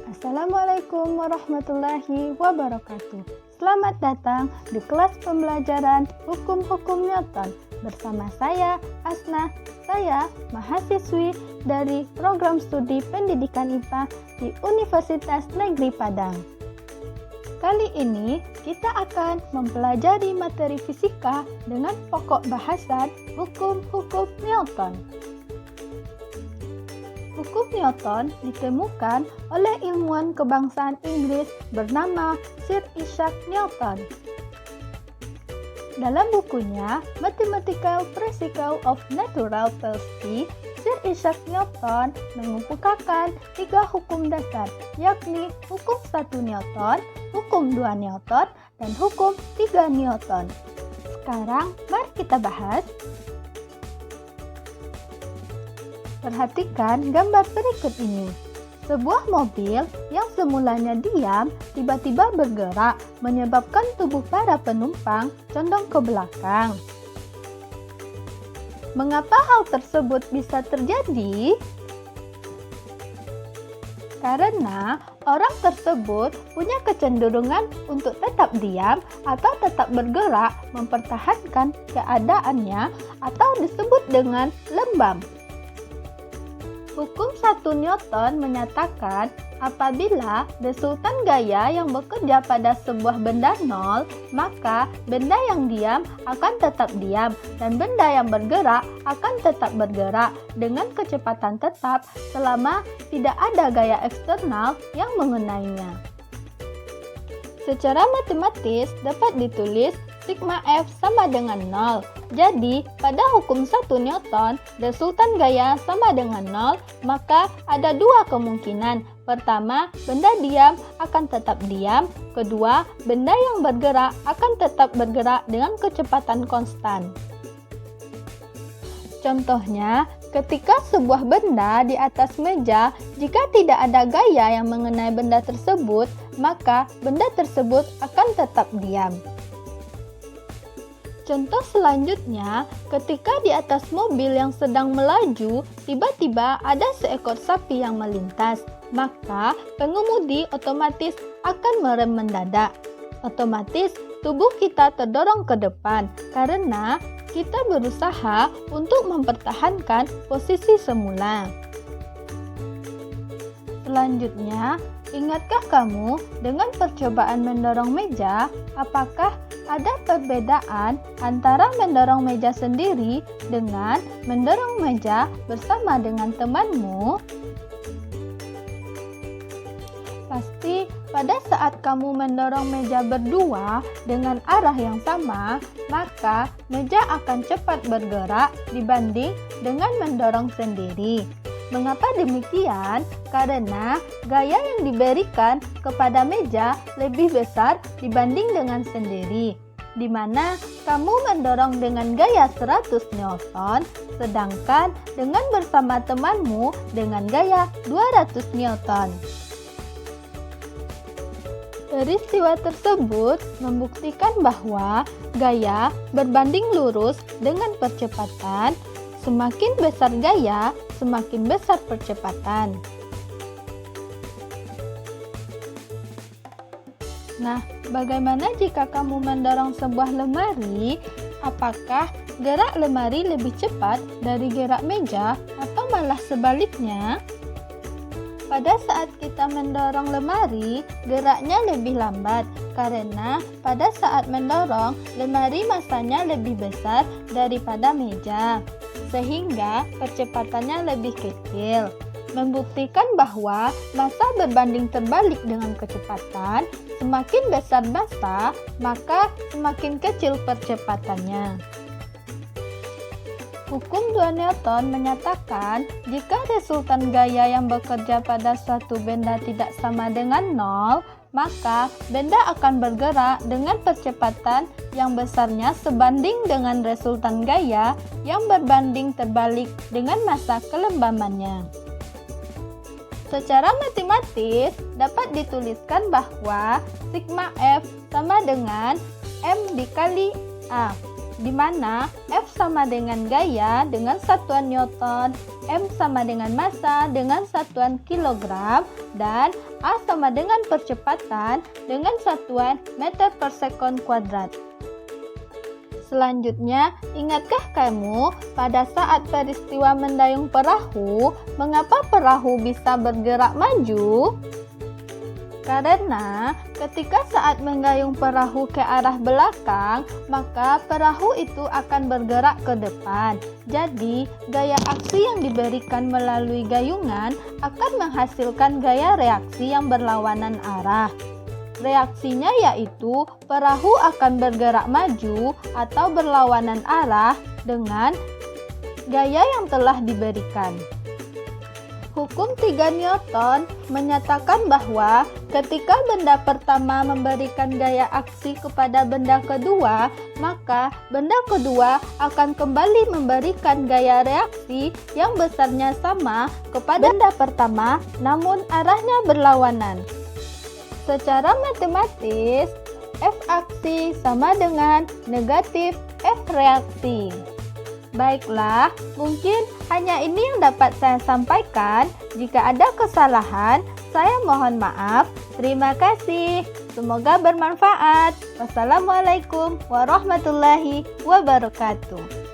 Assalamualaikum warahmatullahi wabarakatuh. Selamat datang di kelas pembelajaran Hukum-Hukum Newton bersama saya, Asna. Saya mahasiswi dari Program Studi Pendidikan IPA di Universitas Negeri Padang. Kali ini kita akan mempelajari materi fisika dengan pokok bahasan Hukum-Hukum Newton. Hukum Newton ditemukan oleh ilmuwan kebangsaan Inggris bernama Sir Isaac Newton. Dalam bukunya Mathematical Principles of Natural Velocity, Sir Isaac Newton mengemukakan 3 hukum dasar, yakni hukum 1 Newton, hukum 2 Newton, dan hukum 3 Newton. Sekarang mari kita bahas. Perhatikan gambar berikut ini. Sebuah mobil yang semulanya diam tiba-tiba bergerak menyebabkan tubuh para penumpang condong ke belakang. Mengapa hal tersebut bisa terjadi? Karena orang tersebut punya kecenderungan untuk tetap diam atau tetap bergerak mempertahankan keadaannya atau disebut dengan lembam. Hukum 1 Newton menyatakan apabila resultan gaya yang bekerja pada sebuah benda nol, maka benda yang diam akan tetap diam dan benda yang bergerak akan tetap bergerak dengan kecepatan tetap selama tidak ada gaya eksternal yang mengenainya. Secara matematis dapat ditulis sigma F sama dengan 0. Jadi, pada hukum 1 Newton, resultan gaya sama dengan 0, maka ada 2 kemungkinan. Pertama, benda diam akan tetap diam. Kedua, benda yang bergerak akan tetap bergerak dengan kecepatan konstan. Contohnya, ketika sebuah benda di atas meja, jika tidak ada gaya yang mengenai benda tersebut, maka benda tersebut akan tetap diam. Contoh selanjutnya, ketika di atas mobil yang sedang melaju, tiba-tiba ada seekor sapi yang melintas, maka pengemudi otomatis akan merem mendadak. Otomatis, tubuh kita terdorong ke depan karena kita berusaha untuk mempertahankan posisi semula. Selanjutnya, ingatkah kamu dengan percobaan mendorong meja, apakah ada perbedaan antara mendorong meja sendiri dengan mendorong meja bersama dengan temanmu? Pasti pada saat kamu mendorong meja berdua dengan arah yang sama, maka meja akan cepat bergerak dibanding dengan mendorong sendiri. Mengapa demikian? Karena gaya yang diberikan kepada meja lebih besar dibanding dengan sendiri, di mana kamu mendorong dengan gaya 100 Newton, sedangkan dengan bersama temanmu dengan gaya 200 Newton. Peristiwa tersebut membuktikan bahwa gaya berbanding lurus dengan percepatan. Semakin besar gaya, semakin besar percepatan. Nah, bagaimana jika kamu mendorong sebuah lemari? Apakah gerak lemari lebih cepat dari gerak meja atau malah sebaliknya? Pada saat kita mendorong lemari, geraknya lebih lambat karena pada saat mendorong, lemari masanya lebih besar daripada meja, sehingga percepatannya lebih kecil. Membuktikan bahwa massa berbanding terbalik dengan kecepatan, semakin besar massa, maka semakin kecil percepatannya. Hukum 2 Newton menyatakan jika resultan gaya yang bekerja pada suatu benda tidak sama dengan 0, maka benda akan bergerak dengan percepatan yang besarnya sebanding dengan resultan gaya yang berbanding terbalik dengan massa kelembamannya. Secara matematis dapat dituliskan bahwa sigma F sama dengan M dikali A. di mana F sama dengan gaya dengan satuan Newton, M sama dengan massa dengan satuan kilogram, dan A sama dengan percepatan dengan satuan meter per sekon kuadrat. Selanjutnya, ingatkah kamu pada saat peristiwa mendayung perahu, mengapa perahu bisa bergerak maju? Karena ketika saat menggayung perahu ke arah belakang, maka perahu itu akan bergerak ke depan. Jadi, gaya aksi yang diberikan melalui gayungan akan menghasilkan gaya reaksi yang berlawanan arah. Reaksinya yaitu perahu akan bergerak maju atau berlawanan arah dengan gaya yang telah diberikan. Hukum 3 Newton menyatakan bahwa ketika benda pertama memberikan gaya aksi kepada benda kedua, maka benda kedua akan kembali memberikan gaya reaksi yang besarnya sama kepada benda pertama, namun arahnya berlawanan. Secara matematis, F aksi sama dengan negatif F reaksi. Baiklah, mungkin hanya ini yang dapat saya sampaikan. Jika ada kesalahan, saya mohon maaf. Terima kasih. Semoga bermanfaat. Wassalamualaikum warahmatullahi wabarakatuh.